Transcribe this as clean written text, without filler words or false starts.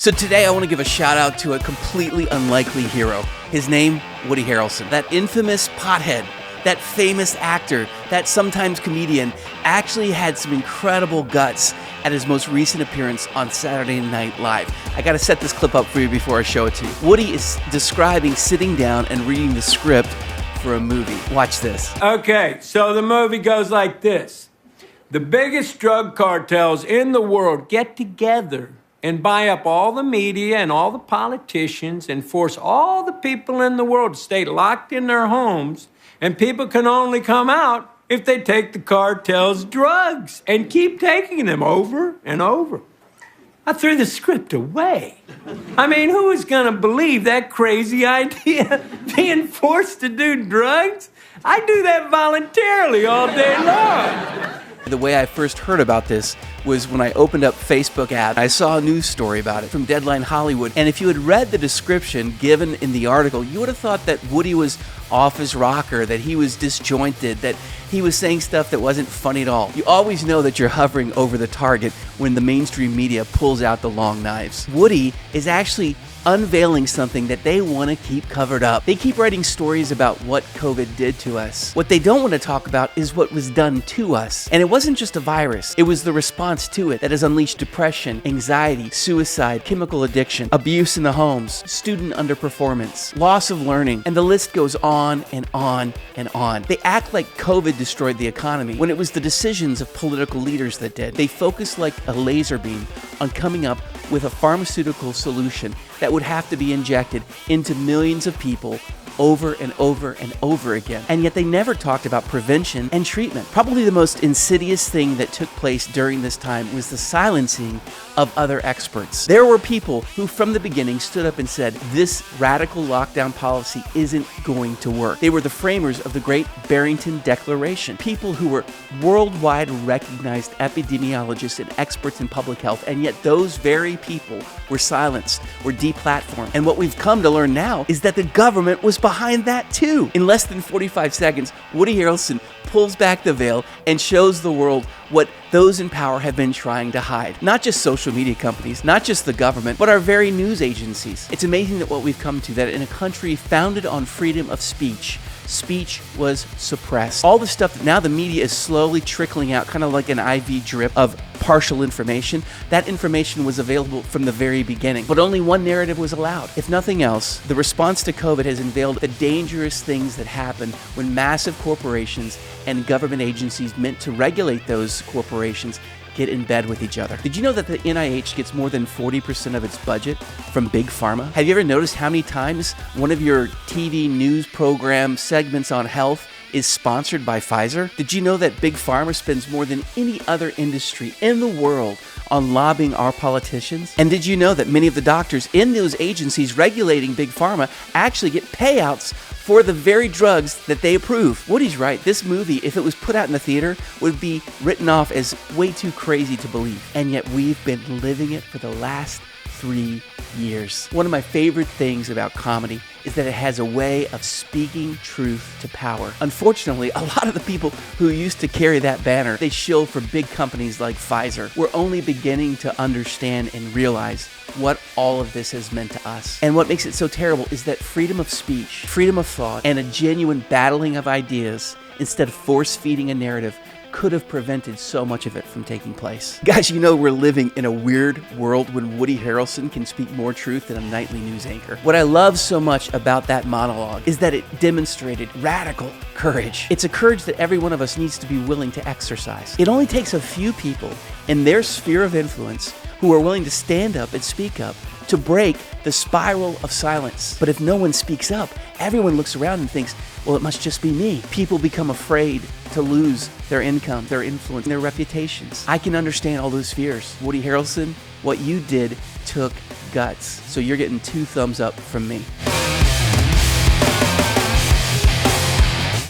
So today I want to give a shout out to a completely unlikely hero. His name, Woody Harrelson. That infamous pothead, that famous actor, that sometimes comedian, actually had some incredible guts at his most recent appearance on Saturday Night Live. I gotta set this clip up for you before I show it to you. Woody is describing sitting down and reading the script for a movie. Watch this. Okay, so the movie goes like this. The biggest drug cartels in the world get together and buy up all the media and all the politicians and force all the people in the world to stay locked in their homes, and people can only come out if they take the cartel's drugs and keep taking them over and over. I threw the script away. I mean, who is gonna believe that crazy idea? Being forced to do drugs? I do that voluntarily all day long. The way I first heard about this was when I opened up Facebook app. I saw a news story about it from Deadline Hollywood. And if you had read the description given in the article, you would have thought that Woody was off his rocker, that he was disjointed, that he was saying stuff that wasn't funny at all. You always know that you're hovering over the target when the mainstream media pulls out the long knives. Woody is actually unveiling something that they want to keep covered up. They keep writing stories about what COVID did to us. What they don't want to talk about is what was done to us. And it wasn't just a virus, it was the response to it that has unleashed depression, anxiety, suicide, chemical addiction, abuse in the homes, student underperformance, loss of learning, and the list goes on and on and on. They act like COVID destroyed the economy when it was the decisions of political leaders that did. They focus like a laser beam on coming up with a pharmaceutical solution that would have to be injected into millions of people over and over and over again. And yet they never talked about prevention and treatment. Probably the most insidious thing that took place during this time was the silencing of other experts. There were people who from the beginning stood up and said, this radical lockdown policy isn't going to work. They were the framers of the Great Barrington Declaration. People who were worldwide recognized epidemiologists and experts in public health, and yet those very people were silenced, were deplatformed. And what we've come to learn now is that the government was behind that too. In less than 45 seconds, Woody Harrelson pulls back the veil and shows the world what those in power have been trying to hide. Not just social media companies, not just the government, but our very news agencies. It's amazing that what we've come to, that in a country founded on freedom of speech was suppressed. All the stuff that now the media is slowly trickling out, kind of like an IV drip of partial information, that information was available from the very beginning. But only one narrative was allowed. If nothing else, the response to COVID has unveiled the dangerous things that happen when massive corporations and government agencies meant to regulate those corporations get in bed with each other. Did you know that the NIH gets more than 40% of its budget from Big Pharma? Have you ever noticed how many times one of your TV news program segments on health is sponsored by Pfizer? Did you know that Big Pharma spends more than any other industry in the world on lobbying our politicians? And did you know that many of the doctors in those agencies regulating Big Pharma actually get payouts for the very drugs that they approve? Woody's right. This movie, if it was put out in the theater, would be written off as way too crazy to believe. And yet we've been living it for the last 3 years. One of my favorite things about comedy is that it has a way of speaking truth to power. Unfortunately, a lot of the people who used to carry that banner, they shill for big companies like Pfizer. We're only beginning to understand and realize what all of this has meant to us. And what makes it so terrible is that freedom of speech, freedom of thought, and a genuine battling of ideas, instead of force-feeding a narrative, could have prevented so much of it from taking place. Guys, you know we're living in a weird world when Woody Harrelson can speak more truth than a nightly news anchor. What I love so much about that monologue is that it demonstrated radical courage. It's a courage that every one of us needs to be willing to exercise. It only takes a few people in their sphere of influence who are willing to stand up and speak up to break the spiral of silence. But if no one speaks up, everyone looks around and thinks, well, it must just be me. People become afraid to lose their income, their influence, their reputations. I can understand all those fears. Woody Harrelson, what you did took guts. So you're getting 2 thumbs up from me.